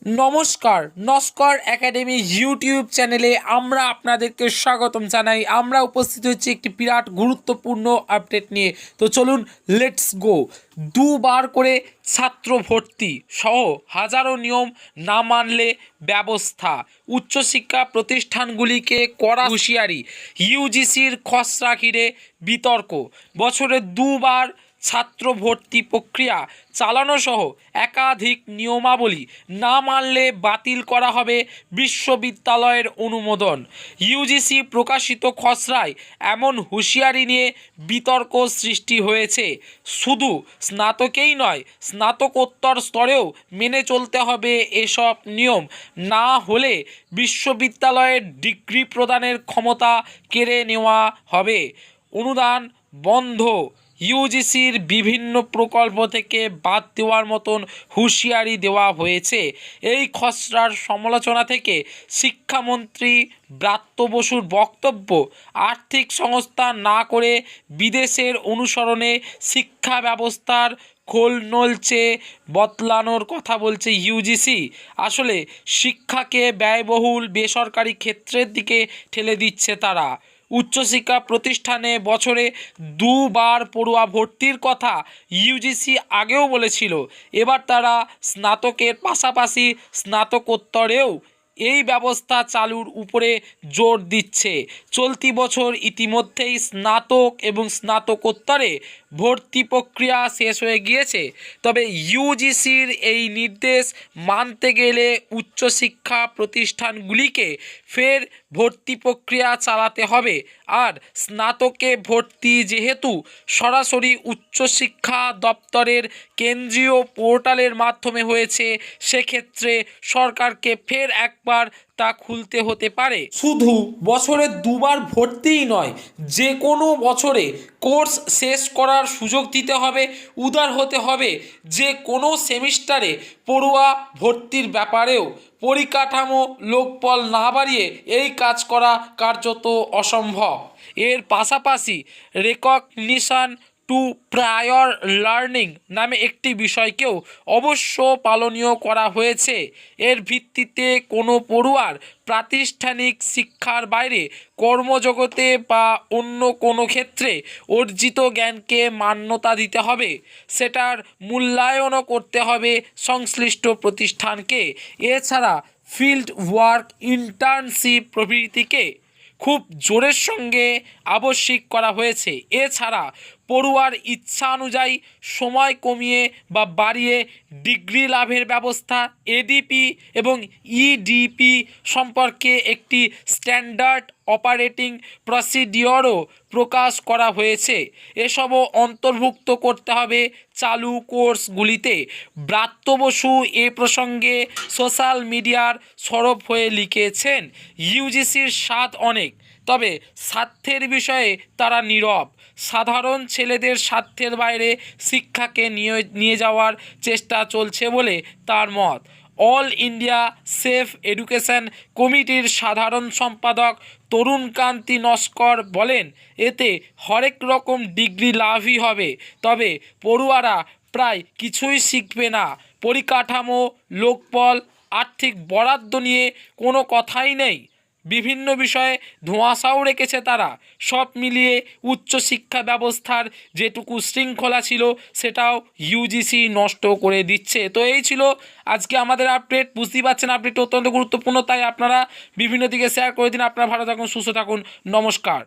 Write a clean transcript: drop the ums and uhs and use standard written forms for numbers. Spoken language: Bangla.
নমস্কার, নস্কর একাডেমি ইউটিউব চ্যানেলে আমরা আপনাদেরকে স্বাগতম জানাই। আমরা উপস্থিত হচ্ছি একটি বিরাট গুরুত্বপূর্ণ আপডেট নিয়ে। তো চলুন লেটস গো। দুবার করে ছাত্র ভর্তি সহ হাজারো নিয়ম না মানলে ব্যবস্থা, উচ্চশিক্ষা প্রতিষ্ঠানগুলিকে কড়া হুঁশিয়ারি, ইউজিসির খসড়া ঘিরে বিতর্ক, বছরে দুবার ছাত্র ভর্তি প্রক্রিয়া চালানো সহ একাধিক নিয়মাবলী না মানলে বাতিল করা হবে বিশ্ববিদ্যালয়ের অনুমোদন। ইউজিসি প্রকাশিত খসড়ায় এমন হুঁশিয়ারি নিয়ে বিতর্ক সৃষ্টি হয়েছে। শুধু স্নাতকেই নয়, স্নাতকোত্তর স্তরেও মেনে চলতে হবে এসব নিয়ম, না হলে বিশ্ববিদ্যালয়ের ডিগ্রি প্রদানের ক্ষমতা কেড়ে নেওয়া হবে। অনুদান বন্ধ, ইউজিসির বিভিন্ন প্রকল্প থেকে বাদ দেওয়ার মতন হুঁশিয়ারি দেওয়া হয়েছে। এই খসড়ার সমালোচনা থেকে শিক্ষামন্ত্রী ব্রাত্য বসুর বক্তব্য, আর্থিক সংস্থা না করে বিদেশের অনুসরণে শিক্ষা ব্যবস্থার খোল নলচে বদলানোর কথা বলছে ইউজিসি। আসলে শিক্ষাকে ব্যয়বহুল বেসরকারি ক্ষেত্রের দিকে ঠেলে দিচ্ছে তারা। উচ্চশিক্ষা প্রতিষ্ঠানে বছরে দুবার পড়ুয়া ভর্তির কথা ইউজিসি আগেও বলেছিল। এবার তারা স্নাতকের পাশাপাশি স্নাতকোত্তরেও এই ব্যবস্থা চালুর উপরে জোর দিচ্ছে। চলতি বছর ইতিমধ্যেই স্নাতক এবং স্নাতকোত্তরে ভর্তি প্রক্রিয়া শেষ হয়ে গিয়েছে। তবে ইউজিসির এই নির্দেশ মানতে গেলে উচ্চশিক্ষা প্রতিষ্ঠানগুলিকে ফের ভর্তি প্রক্রিয়া চালাতে হবে। আর স্নাতকে ভর্তি যেহেতু সরাসরি উচ্চশিক্ষা দপ্তরের কেন্দ্রীয় পোর্টালের মাধ্যমে হয়েছে, সেক্ষেত্রে সরকারকে ফের একবার তা খুলতে হতে পারে। শুধু বছরে দুবার ভর্তিই নয়, যে কোনো বছরে কোর্স শেষ করার সুযোগ দিতে হবে, উদার হতে হবে। যে কোনো সেমিস্টারে পড়ুয়া ভর্তির ব্যাপারেও পরিকাঠামো লোকবল না বাড়িয়ে এই কাজ করা কার্যত অসম্ভব। এর পাশাপাশি রেকগনিশন টু প্রায়র লার্নিং নামে একটি বিষয়কেও অবশ্য পালনীয় করা হয়েছে। এর ভিত্তিতে কোনো পড়ুয়ার প্রাতিষ্ঠানিক শিক্ষার বাইরে কর্মজগতে বা অন্য কোনো ক্ষেত্রে অর্জিত জ্ঞানকে মান্যতা দিতে হবে, সেটার মূল্যায়নও করতে হবে সংশ্লিষ্ট প্রতিষ্ঠানকে। এছাড়া ফিল্ড ওয়ার্ক, ইন্টার্নশিপ প্রভৃতিকে খুব জোরের সঙ্গে আবশ্যিক করা হয়েছে। এছাড়া পড়ুয়ার ইচ্ছা অনুযায়ী সময় কমিয়ে বা বাড়িয়ে ডিগ্রি লাভের ব্যবস্থা, এডিপি এবং ইডিপি সম্পর্কে একটি স্ট্যান্ডার্ড অপারেটিং প্রসিডিওরও প্রকাশ করা হয়েছে। এসবও অন্তর্ভুক্ত করতে হবে চালু কোর্সগুলিতে। ব্রাত্য বসু এ প্রসঙ্গে সোশ্যাল মিডিয়ার সরব হয়ে লিখেছেন, ইউজিসির স্বাদ অনেক, তবে স্বার্থের বিষয়ে তারা নীরব। সাধারণ ছেলেদের স্বার্থের বাইরে শিক্ষাকে নিয়ে যাওয়ার চেষ্টা চলছে বলে তার মত। অল ইন্ডিয়া সেফ এডুকেশন কমিটির সাধারণ সম্পাদক তরুণকান্তি নস্কর বলেন, এতে হরেক রকম ডিগ্রি লাভই হবে, তবে পড়ুয়ারা প্রায় কিছুই শিখবে না। পরিকাঠামো, লোকবল, আর্থিক বরাদ্দ নিয়ে কোনো কথাই নেই। বিভিন্ন বিষয়ে ধোঁয়াশাও রেখেছে তারা। সব মিলিয়ে উচ্চশিক্ষা ব্যবস্থার যেটুকু শৃঙ্খলা ছিল সেটাও ইউজিসি নষ্ট করে দিচ্ছে। তো এই ছিল আজকে আমাদের আপডেট। বুঝতেই পারছেন আপডেট অত্যন্ত গুরুত্বপূর্ণ, তাই আপনারা বিভিন্ন দিকে শেয়ার করে দিন। আপনারা ভালো থাকুন, সুস্থ থাকুন, নমস্কার।